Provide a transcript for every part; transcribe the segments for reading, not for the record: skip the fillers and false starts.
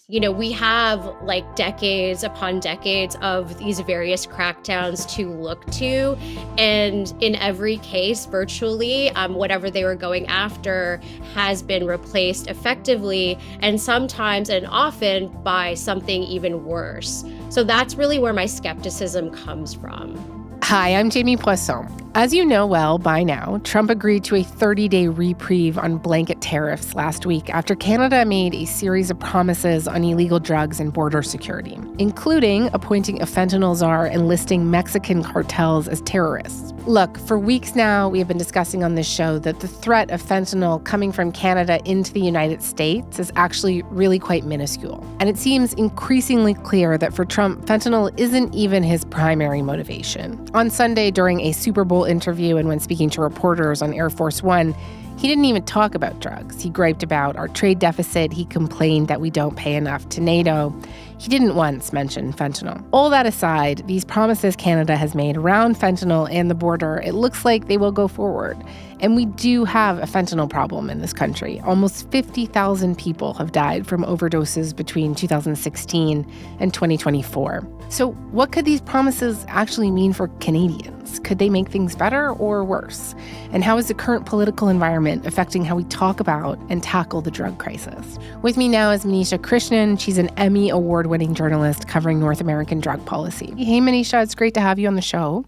we have like decades upon decades of these various crackdowns to look to. And in every case, virtually, whatever they were going after has been replaced effectively, and sometimes and often by something even worse. So that's really where my skepticism comes from. Hi, I'm Jamie Poisson. As you know well by now, Trump agreed to a 30-day reprieve on blanket tariffs last week after Canada made a series of promises on illegal drugs and border security, including appointing a fentanyl czar and listing Mexican cartels as terrorists. Look, for weeks now, we have been discussing on this show that the threat of fentanyl coming from Canada into the United States is actually really quite minuscule. And it seems increasingly clear that for Trump, fentanyl isn't even his primary motivation. On Sunday, during a Super Bowl interview and when speaking to reporters on Air Force One, he didn't even talk about drugs. He griped about our trade deficit. He complained that we don't pay enough to NATO. He didn't once mention fentanyl. All that aside, these promises Canada has made around fentanyl and the border, it looks like they will go forward. And we do have a fentanyl problem in this country. Almost 50,000 people have died from overdoses between 2016 and 2024. So what could these promises actually mean for Canadians? Could they make things better or worse? And how is the current political environment affecting how we talk about and tackle the drug crisis? With me now is Manisha Krishnan. She's an Emmy award-winning journalist covering North American drug policy. Hey, Manisha, it's great to have you on the show.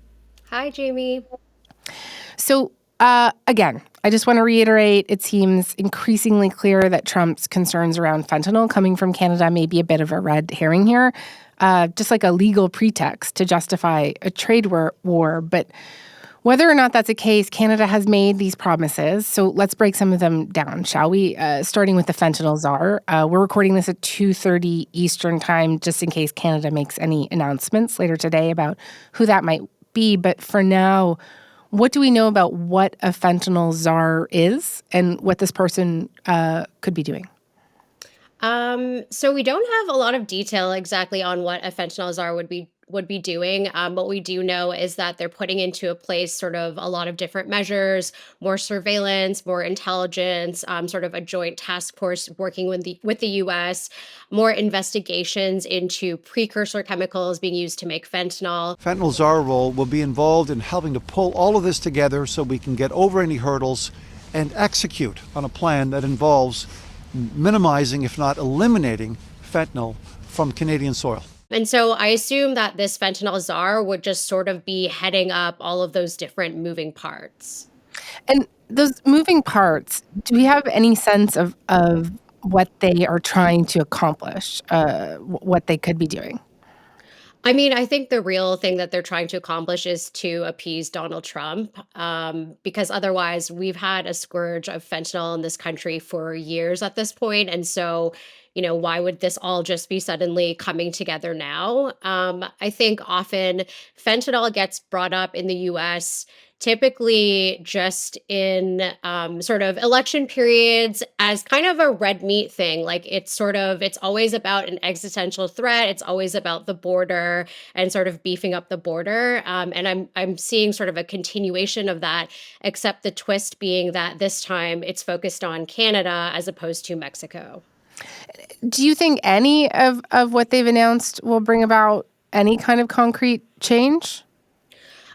Hi, Jamie. So, again, I just want to reiterate, it seems increasingly clear that Trump's concerns around fentanyl coming from Canada may be a bit of a red herring here, just like a legal pretext to justify a trade war. But whether or not that's the case, Canada has made these promises. So let's break some of them down, shall we? Starting with the fentanyl czar. We're recording this at 2:30 Eastern time, just in case Canada makes any announcements later today about who that might be. But for now, what do we know about what a fentanyl czar is and what this person could be doing? So we don't have a lot of detail exactly on what a fentanyl czar would be doing. What we do know is that they're putting into a place sort of a lot of different measures, more surveillance, more intelligence, sort of a joint task force working with the U.S., more investigations into precursor chemicals being used to make fentanyl. Fentanyl czar role will be involved in helping to pull all of this together so we can get over any hurdles and execute on a plan that involves minimizing, if not eliminating, fentanyl from Canadian soil. And so I assume that this fentanyl czar would just sort of be heading up all of those different moving parts. And those moving parts, do we have any sense of what they are trying to accomplish, what they could be doing? I mean, I think the real thing that they're trying to accomplish is to appease Donald Trump, because otherwise we've had a scourge of fentanyl in this country for years at this point. And so, why would this all just be suddenly coming together now? I think often fentanyl gets brought up in the U.S. typically just in sort of election periods as kind of a red meat thing. Like it's always about an existential threat. It's always about the border and sort of beefing up the border. And I'm seeing sort of a continuation of that, except the twist being that this time it's focused on Canada as opposed to Mexico. Do you think any of what they've announced will bring about any kind of concrete change?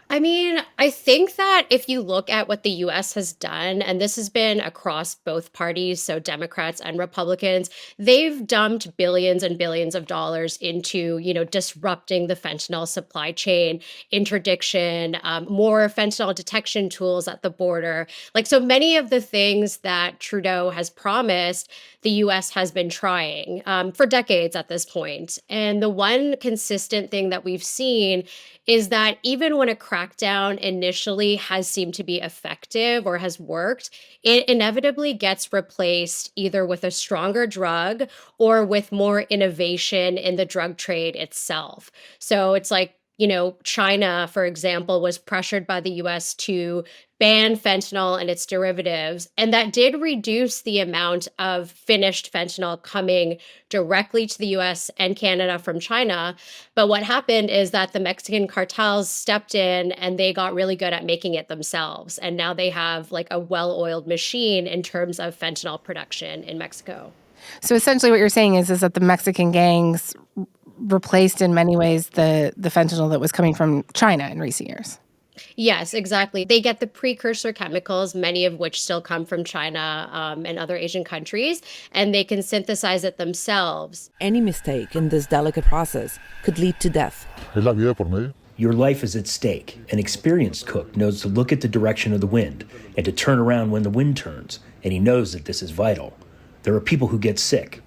I mean, I think that if you look at what the U.S. has done, and this has been across both parties, so Democrats and Republicans, they've dumped billions and billions of dollars into, disrupting the fentanyl supply chain, interdiction, more fentanyl detection tools at the border. Like so many of the things that Trudeau has promised, the U.S. has been trying for decades at this point. And the one consistent thing that we've seen is that even when a crackdown initially has seemed to be effective or has worked, it inevitably gets replaced either with a stronger drug or with more innovation in the drug trade itself. So it's like, China, for example, was pressured by the US to ban fentanyl and its derivatives. And that did reduce the amount of finished fentanyl coming directly to the US and Canada from China. But what happened is that the Mexican cartels stepped in and they got really good at making it themselves. And now they have like a well-oiled machine in terms of fentanyl production in Mexico. So essentially what you're saying is that the Mexican gangs replaced in many ways the fentanyl that was coming from China in recent years. Yes, exactly. They get the precursor chemicals, many of which still come from China and other Asian countries, and they can synthesize it themselves. Any mistake in this delicate process could lead to death. Es la vida por medio. Your life is at stake. An experienced cook knows to look at the direction of the wind and to turn around when the wind turns, and he knows that this is vital. There are people who get sick.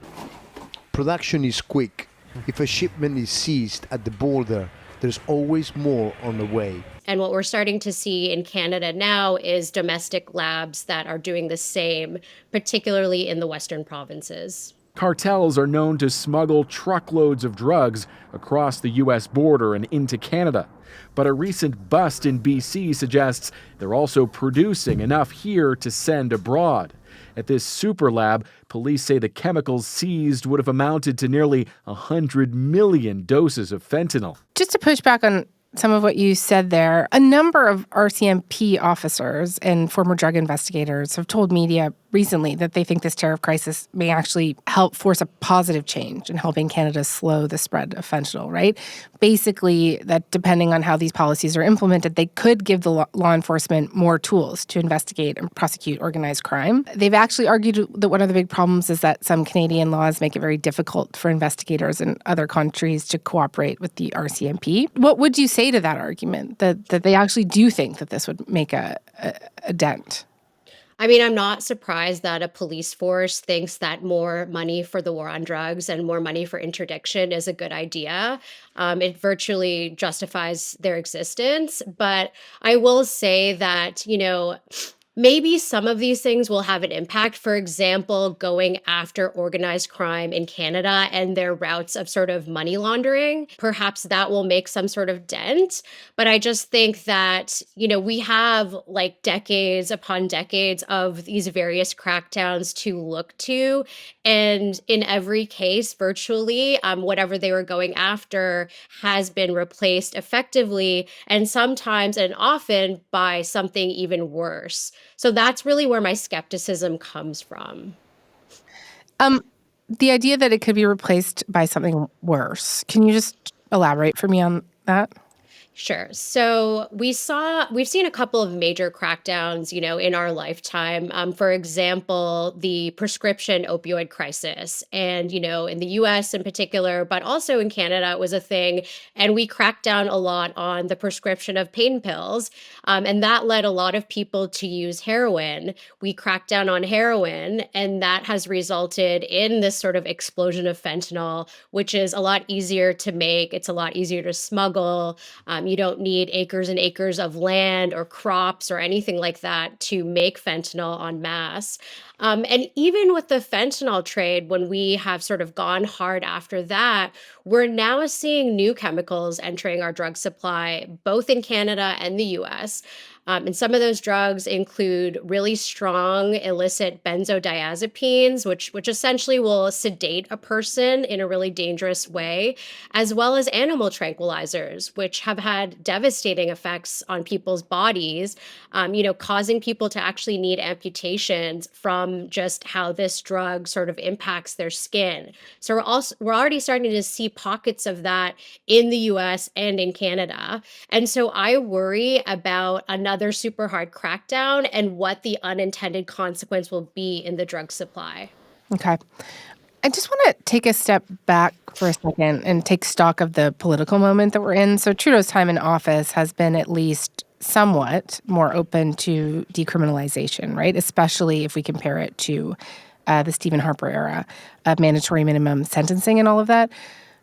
Production is quick. If a shipment is seized at the border, there's always more on the way. And what we're starting to see in Canada now is domestic labs that are doing the same, particularly in the Western provinces. Cartels are known to smuggle truckloads of drugs across the U.S. border and into Canada. But a recent bust in BC suggests they're also producing enough here to send abroad. At this super lab, police say the chemicals seized would have amounted to nearly 100 million doses of fentanyl. Just to push back on some of what you said there, a number of RCMP officers and former drug investigators have told media recently that they think this tariff crisis may actually help force a positive change in helping Canada slow the spread of fentanyl, right? Basically, that depending on how these policies are implemented, they could give the law enforcement more tools to investigate and prosecute organized crime. They've actually argued that one of the big problems is that some Canadian laws make it very difficult for investigators in other countries to cooperate with the RCMP. What would you say to that argument, that they actually do think that this would make a dent? I mean, I'm not surprised that a police force thinks that more money for the war on drugs and more money for interdiction is a good idea. It virtually justifies their existence. But I will say that, maybe some of these things will have an impact. For example, going after organized crime in Canada and their routes of sort of money laundering. Perhaps that will make some sort of dent. But I just think that, we have like decades upon decades of these various crackdowns to look to. And in every case, virtually, whatever they were going after has been replaced effectively, and sometimes and often by something even worse. So that's really where my skepticism comes from. The idea that it could be replaced by something worse. Can you just elaborate for me on that? Sure. So we've seen a couple of major crackdowns, in our lifetime. For example, the prescription opioid crisis. And, in the US in particular, but also in Canada, it was a thing. And we cracked down a lot on the prescription of pain pills. And that led a lot of people to use heroin. We cracked down on heroin, and that has resulted in this sort of explosion of fentanyl, which is a lot easier to make. It's a lot easier to smuggle. You don't need acres and acres of land or crops or anything like that to make fentanyl en masse. And even with the fentanyl trade, when we have sort of gone hard after that, we're now seeing new chemicals entering our drug supply, both in Canada and the US. And some of those drugs include really strong illicit benzodiazepines, which essentially will sedate a person in a really dangerous way, as well as animal tranquilizers, which have had devastating effects on people's bodies, causing people to actually need amputations from just how this drug sort of impacts their skin. So we're already starting to see pockets of that in the US and in Canada. And so I worry about another super hard crackdown and what the unintended consequence will be in the drug supply. Okay. I just want to take a step back for a second and take stock of the political moment that we're in. So Trudeau's time in office has been at least somewhat more open to decriminalization, right? Especially if we compare it to the Stephen Harper era of mandatory minimum sentencing and all of that.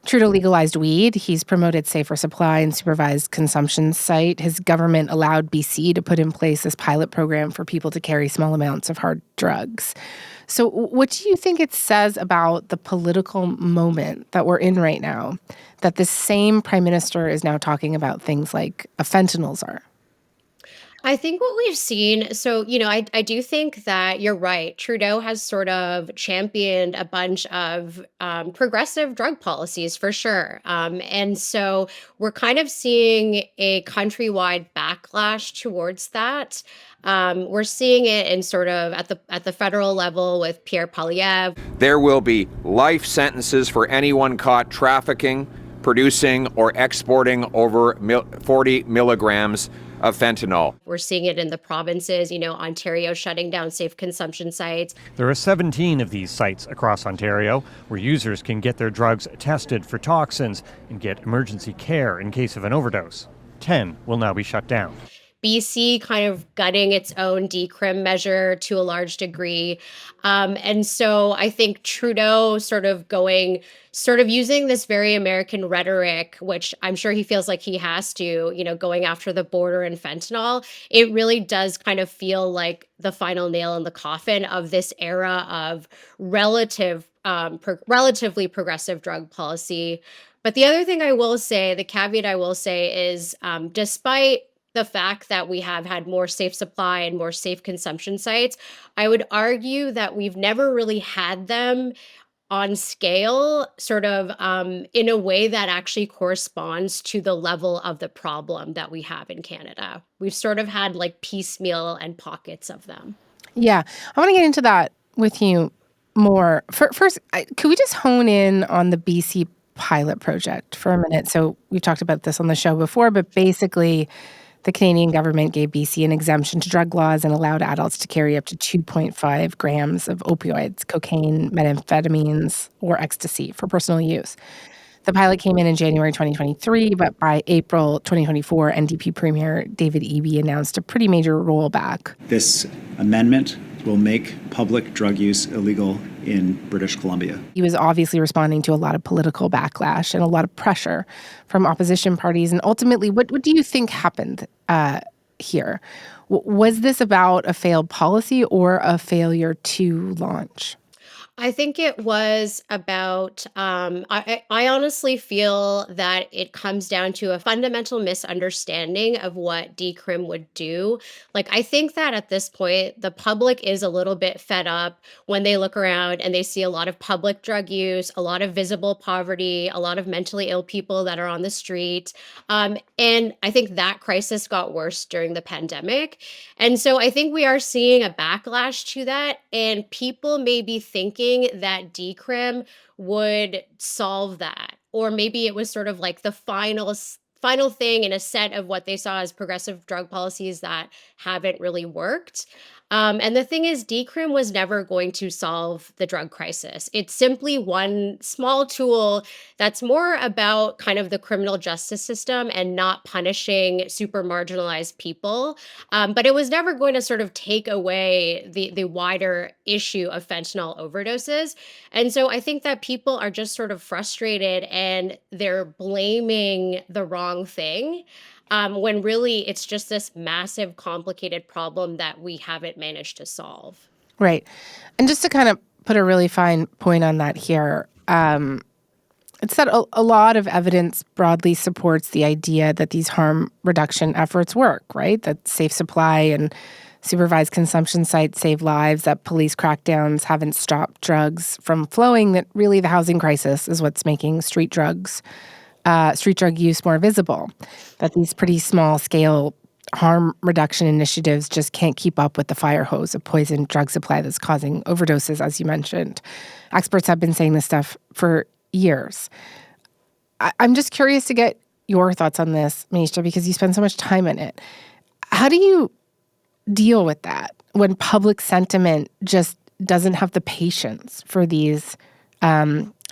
Trudeau legalized weed. He's promoted safer supply and supervised consumption site. His government allowed BC to put in place this pilot program for people to carry small amounts of hard drugs. So what do you think it says about the political moment that we're in right now, that the same prime minister is now talking about things like a fentanyl czar? I think what we've seen, so, I do think that you're right. Trudeau has sort of championed a bunch of progressive drug policies for sure. And so we're kind of seeing a countrywide backlash towards that. We're seeing it in sort of at the federal level with Pierre Poilievre. There will be life sentences for anyone caught trafficking, producing, or exporting over 40 milligrams of fentanyl. We're seeing it in the provinces, Ontario shutting down safe consumption sites. There are 17 of these sites across Ontario where users can get their drugs tested for toxins and get emergency care in case of an overdose. 10 will now be shut down. BC kind of gutting its own decrim measure to a large degree. And so I think Trudeau sort of using this very American rhetoric, which I'm sure he feels like he has to, going after the border and fentanyl, it really does kind of feel like the final nail in the coffin of this era of relatively progressive drug policy. But the other thing the caveat I will say is, despite the fact that we have had more safe supply and more safe consumption sites, I would argue that we've never really had them on scale, sort of in a way that actually corresponds to the level of the problem that we have in Canada. We've sort of had like piecemeal and pockets of them. Yeah, I want to get into that with you more. First, could we just hone in on the BC pilot project for a minute? So we've talked about this on the show before, but basically the Canadian government gave BC an exemption to drug laws and allowed adults to carry up to 2.5 grams of opioids, cocaine, methamphetamines, or ecstasy for personal use. The pilot came in January 2023, but by April 2024, NDP Premier David Eby announced a pretty major rollback. This amendment will make public drug use illegal in British Columbia. He was obviously responding to a lot of political backlash and a lot of pressure from opposition parties. And ultimately, what do you think happened here? Was this about a failed policy or a failure to launch? I think it was about, I honestly feel that it comes down to a fundamental misunderstanding of what decrim would do. Like, I think that at this point, the public is a little bit fed up when they look around and they see a lot of public drug use, a lot of visible poverty, a lot of mentally ill people that are on the street. And I think that crisis got worse during the pandemic. And so I think we are seeing a backlash to that, and people may be thinking that decrim would solve that, or maybe it was sort of like the final thing in a set of what they saw as progressive drug policies that haven't really worked. And the thing is, decrim was never going to solve the drug crisis. It's simply one small tool that's more about kind of the criminal justice system and not punishing super marginalized people. But it was never going to sort of take away the wider issue of fentanyl overdoses. And so I think that people are just sort of frustrated and they're blaming the wrong thing. When really it's just this massive, complicated problem that we haven't managed to solve. Right. And just to kind of put a really fine point on that here, it's that a lot of evidence broadly supports the idea that these harm reduction efforts work, right? That safe supply and supervised consumption sites save lives, that police crackdowns haven't stopped drugs from flowing, that really the housing crisis is what's making street drug use more visible, that these pretty small-scale harm reduction initiatives just can't keep up with the fire hose of poison drug supply that's causing overdoses, as you mentioned. Experts have been saying this stuff for years. I'm just curious to get your thoughts on this, Minister, because you spend so much time in it. How do you deal with that when public sentiment just doesn't have the patience for these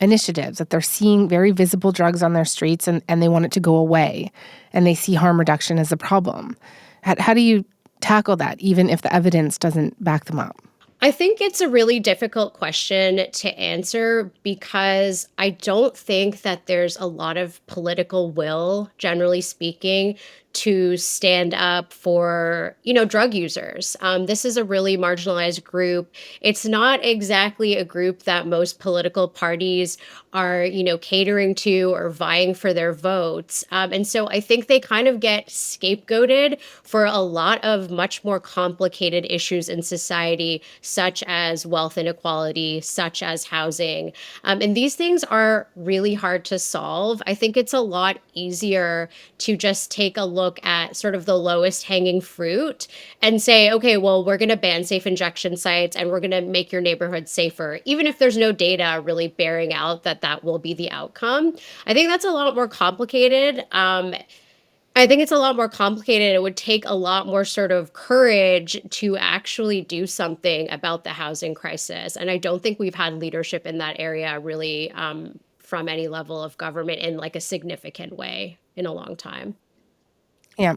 initiatives, that they're seeing very visible drugs on their streets and they want it to go away, and they see harm reduction as a problem? How do you tackle that, even if the evidence doesn't back them up? I think it's a really difficult question to answer because I don't think that there's a lot of political will, generally speaking, to stand up for, drug users. This is a really marginalized group. It's not exactly a group that most political parties are, catering to or vying for their votes. And so I think they kind of get scapegoated for a lot of much more complicated issues in society, such as wealth inequality, such as housing. And these things are really hard to solve. I think it's a lot easier to just take a look at sort of the lowest hanging fruit and say, okay, well, we're going to ban safe injection sites and we're going to make your neighborhood safer, even if there's no data really bearing out that that will be the outcome. I think that's a lot more complicated. I think it's a lot more complicated. It would take a lot more sort of courage to actually do something about the housing crisis. And I don't think we've had leadership in that area really from any level of government in like a significant way in a long time. Yeah.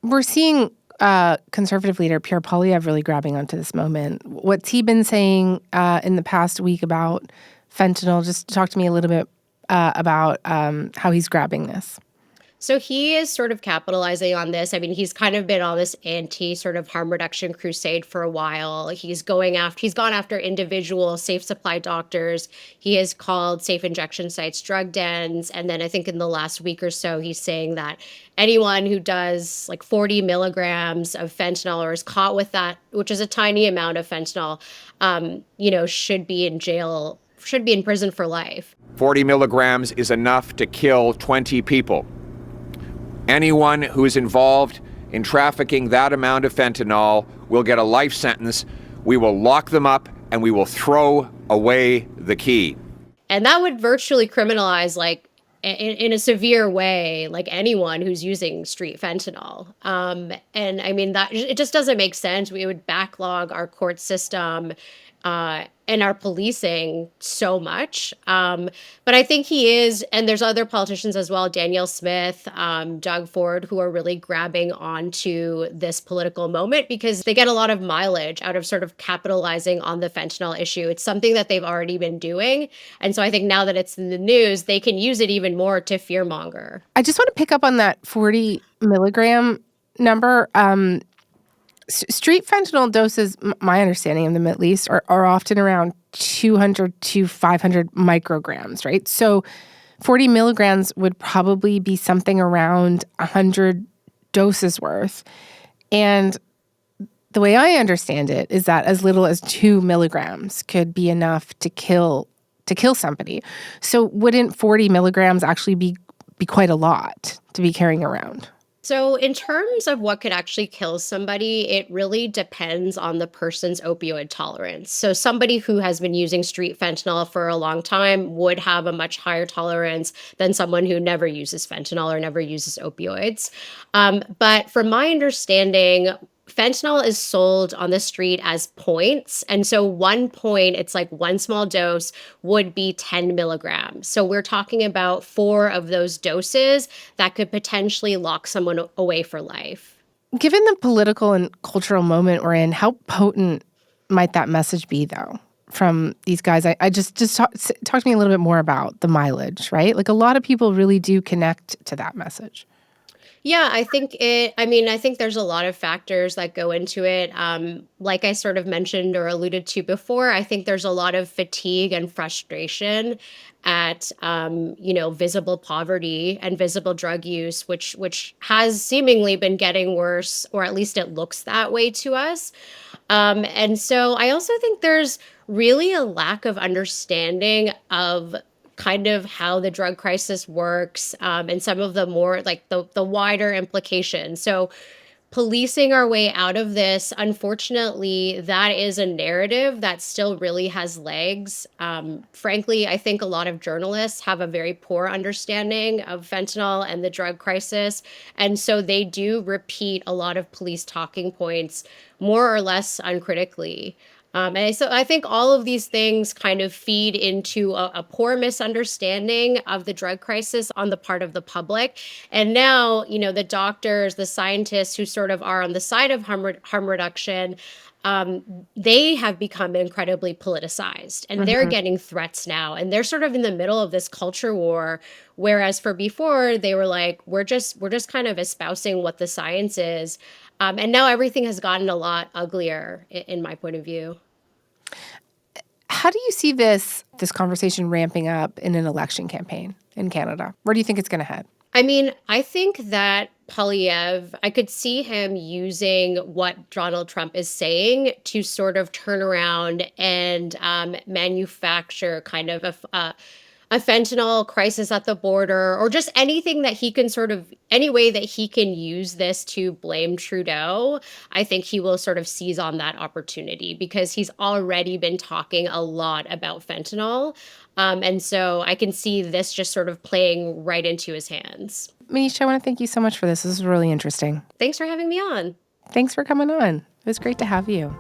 We're seeing Conservative leader Pierre Poilievre really grabbing onto this moment. What's he been saying in the past week about fentanyl? Just talk to me a little bit about how he's grabbing this. So he is sort of capitalizing on this. I mean, he's kind of been on this anti sort of harm reduction crusade for a while. He's gone after individual safe supply doctors. He has called safe injection sites drug dens. And then I think in the last week or so, he's saying that anyone who does like 40 milligrams of fentanyl or is caught with that, which is a tiny amount of fentanyl, should be in jail, should be in prison for life. 40 milligrams is enough to kill 20 people. Anyone who is involved in trafficking that amount of fentanyl will get a life sentence. We will lock them up and we will throw away the key. And that would virtually criminalize, like, in a severe way, like anyone who's using street fentanyl. And I mean, that it just doesn't make sense. We would backlog our court system and our policing so much. But I think he is, and there's other politicians as well, Danielle Smith, Doug Ford, who are really grabbing onto this political moment because they get a lot of mileage out of sort of capitalizing on the fentanyl issue. It's something that they've already been doing. And so I think now that it's in the news, they can use it even more to fearmonger. I just want to pick up on that 40 milligram number. Street fentanyl doses, my understanding of them at least, are often around 200 to 500 micrograms, right? So 40 milligrams would probably be something around 100 doses worth. And the way I understand it is that as little as 2 milligrams could be enough to kill somebody. So wouldn't 40 milligrams actually be quite a lot to be carrying around? So in terms of what could actually kill somebody, it really depends on the person's opioid tolerance. So somebody who has been using street fentanyl for a long time would have a much higher tolerance than someone who never uses fentanyl or never uses opioids. But from my understanding, fentanyl is sold on the street as points. And so 1 point, it's like one small dose would be 10 milligrams. So we're talking about 4 of those doses that could potentially lock someone away for life. Given the political and cultural moment we're in, how potent might that message be, though, from these guys? I just talk to me a little bit more about the mileage, right? Like a lot of people really do connect to that message. Yeah, I think there's a lot of factors that go into it. Like I sort of mentioned or alluded to before, I think there's a lot of fatigue and frustration at, visible poverty and visible drug use, which has seemingly been getting worse, or at least it looks that way to us. And so I also think there's really a lack of understanding of kind of how the drug crisis works, and some of the more like the wider implications. So policing our way out of this, unfortunately, that is a narrative that still really has legs. Frankly, I think a lot of journalists have a very poor understanding of fentanyl and the drug crisis. And so they do repeat a lot of police talking points more or less uncritically. And so I think all of these things kind of feed into a poor misunderstanding of the drug crisis on the part of the public. And now, the doctors, the scientists who sort of are on the side of harm reduction, they have become incredibly politicized, and they're getting threats now, and they're sort of in the middle of this culture war. Whereas for before, they were like, we're just kind of espousing what the science is, and now everything has gotten a lot uglier, in my point of view. How do you see this conversation ramping up in an election campaign in Canada? Where do you think it's going to head? I mean, I think that Poilievre, I could see him using what Donald Trump is saying to sort of turn around and manufacture kind of a fentanyl crisis at the border, or just anything that he can any way that he can use this to blame Trudeau. I think he will sort of seize on that opportunity because he's already been talking a lot about fentanyl. And so I can see this just sort of playing right into his hands. Manisha, I want to thank you so much for this. This is really interesting. Thanks for having me on. Thanks for coming on. It was great to have you.